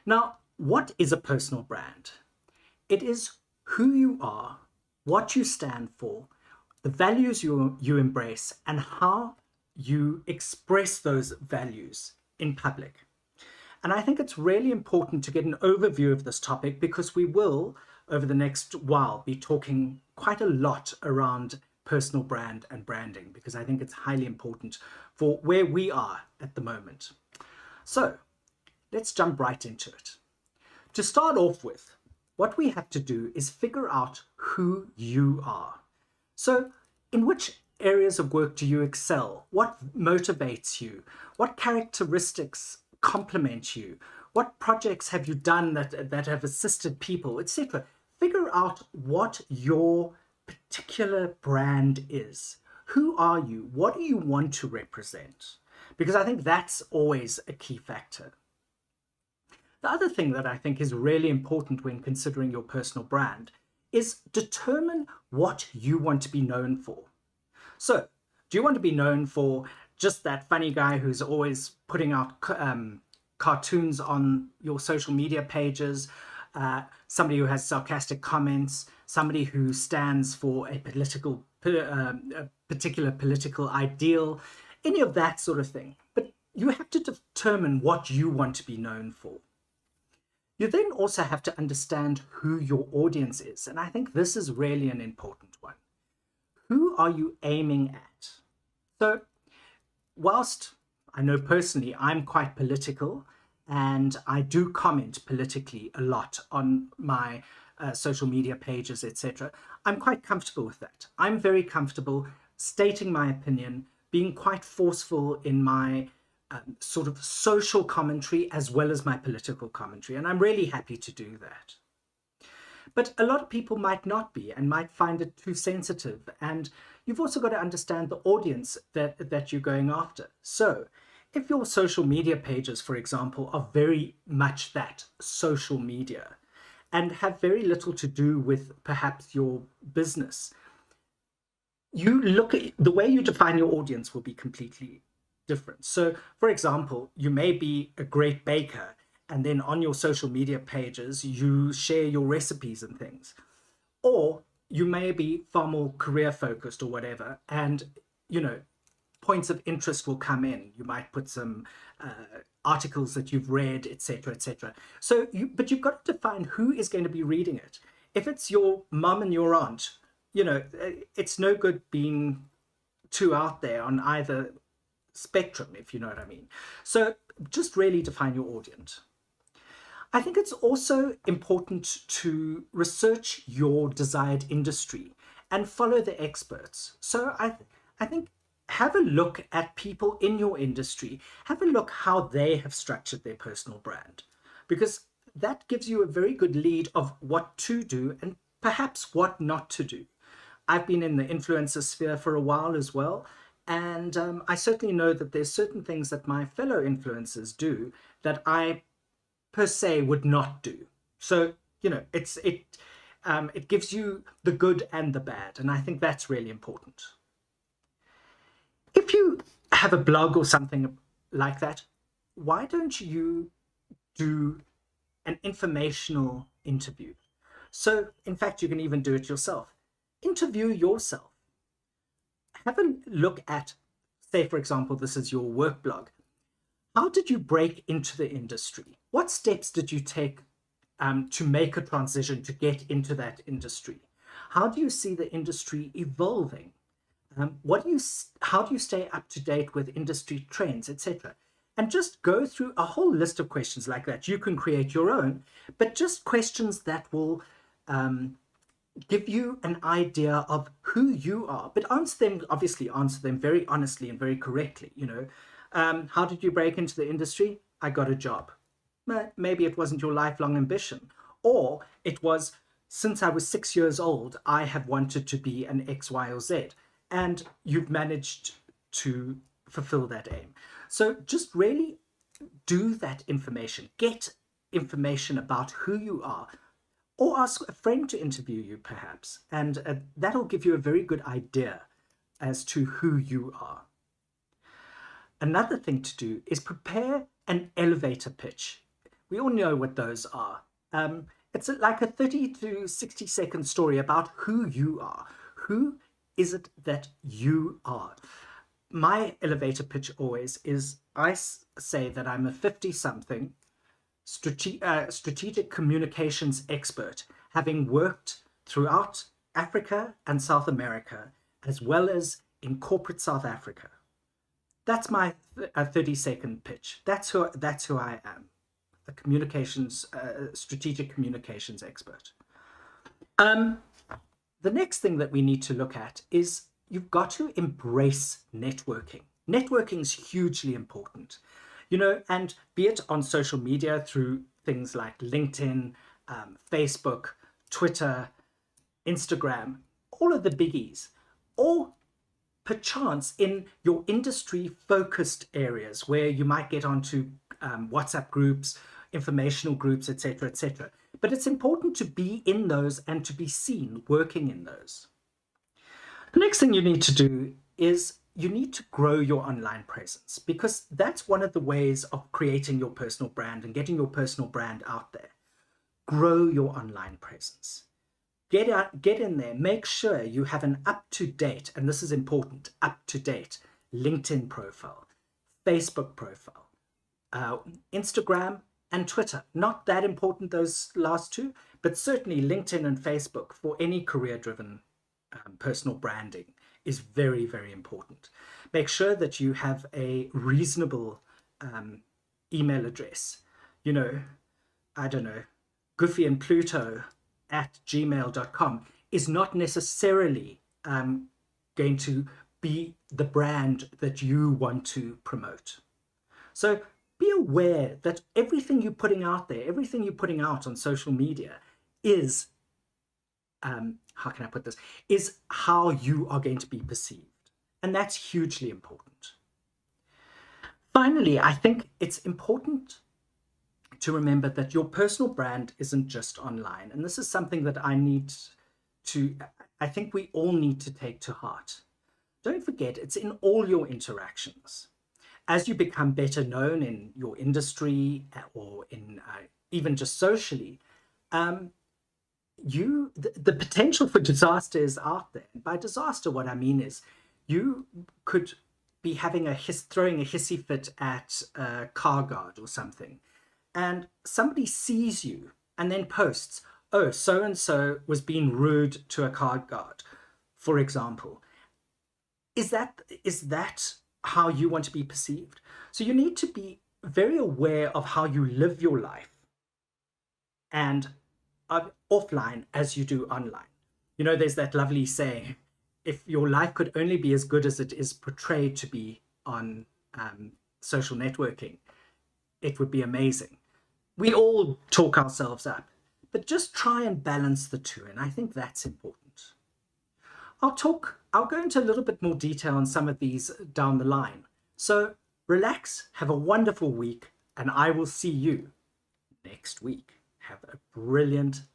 Now, what is a personal brand? It is who you are, what you stand for, the values you embrace, and how you express those values in public. And I think it's really important to get an overview of this topic because we will, over the next while, be talking quite a lot around personal brand and branding because I think it's highly important for where we are at the moment. So let's jump right into it. To start off with, what we have to do is figure out who you are. So in which areas of work do you excel? What motivates you? What characteristics complement you? What projects have you done that have assisted people, etc.? Figure out what your particular brand is. Who are you? What do you want to represent? Because I think that's always a key factor. The other thing that I think is really important when considering your personal brand is determine what you want to be known for. So, do you want to be known for just that funny guy who's always putting out cartoons on your social media pages, somebody who has sarcastic comments, somebody who stands for a particular political ideal, any of that sort of thing? But you have to determine what you want to be known for. You then also have to understand who your audience is, and I think this is really an important one. Who are you aiming at? So, whilst I know personally I'm quite political and I do comment politically a lot on my social media pages, etc., I'm quite comfortable with that. I'm very comfortable stating my opinion, being quite forceful in my sort of social commentary as well as my political commentary, and I'm really happy to do that. But a lot of people might not be and might find it too sensitive, and you've also got to understand the audience that you're going after. So if your social media pages, for example, are very much that social media and have very little to do with perhaps your business, you look at the way you define your audience will be completely different. So, for example, you may be a great baker and then on your social media pages, you share your recipes and things. Or you may be far more career focused or whatever, and, points of interest will come in. You might put some articles that you've read, etc., etc. But you've got to define who is going to be reading it. If it's your mum and your aunt, it's no good being too out there on either spectrum, if you know what I mean. So just really define your audience. I think it's also important to research your desired industry and follow the experts. So I think have a look at people in your industry, have a look how they have structured their personal brand, because that gives you a very good lead of what to do and perhaps what not to do. I've been in the influencer sphere for a while as well, and I certainly know that there's certain things that my fellow influencers do that I per se would not do. So it gives you the good and the bad, and I think that's really important. If you have a blog or something like that, why don't you do an informational interview? So in fact, you can even do it yourself. Interview yourself. Have a look at, say, for example, this is your work blog. How did you break into the industry? What steps did you take to make a transition to get into that industry? How do you see the industry evolving? How do you stay up to date with industry trends, etc.? And just go through a whole list of questions like that. You can create your own, but just questions that will give you an idea of who you are, but obviously answer them very honestly and very correctly. How did you break into the industry? I got a job. Maybe it wasn't your lifelong ambition, or it was, since I was 6 years old, I have wanted to be an X, Y, or Z, and you've managed to fulfill that aim. So just really do that information, get information about who you are, or ask a friend to interview you perhaps, and that'll give you a very good idea as to who you are. Another thing to do is prepare an elevator pitch. We all know what those are. It's like a 30 to 60-second story about who you are. Who is it that you are? My elevator pitch always is I say that I'm a 50-something strategic communications expert, having worked throughout Africa and South America, as well as in corporate South Africa. That's my 30-second pitch. That's who I am, a strategic communications expert. The next thing that we need to look at is you've got to embrace networking. Networking is hugely important, and be it on social media through things like LinkedIn, Facebook, Twitter, Instagram, all of the biggies, or perchance in your industry focused areas where you might get onto WhatsApp groups, informational groups, etc., etc. But it's important to be in those and to be seen working in those. The next thing you need to do is you need to grow your online presence, because that's one of the ways of creating your personal brand and getting your personal brand out there. Grow your online presence. Get in there, make sure you have an up-to-date, and this is important, up-to-date LinkedIn profile, Facebook profile, Instagram and Twitter. Not that important, those last two, but certainly LinkedIn and Facebook for any career-driven personal branding is very, very important. Make sure that you have a reasonable email address. I don't know, goofyandpluto@gmail.com is not necessarily going to be the brand that you want to promote. So be aware that everything you're putting out there, everything you're putting out on social media is, how can I put this, is how you are going to be perceived. And that's hugely important. Finally, I think it's important to remember that your personal brand isn't just online. And this is something that I think we all need to take to heart. Don't forget, it's in all your interactions. As you become better known in your industry or in even just socially, the potential for disaster is out there. And by disaster, what I mean is you could be throwing a hissy fit at a car guard or something, and somebody sees you and then posts, oh, so-and-so was being rude to a car guard, for example. Is that how you want to be perceived? So you need to be very aware of how you live your life and offline as you do online. There's that lovely saying, if your life could only be as good as it is portrayed to be on social networking, it would be amazing. We all talk ourselves up, but just try and balance the two, and I think that's important. I'll go into a little bit more detail on some of these down the line. So relax, have a wonderful week, and I will see you next week. Have a brilliant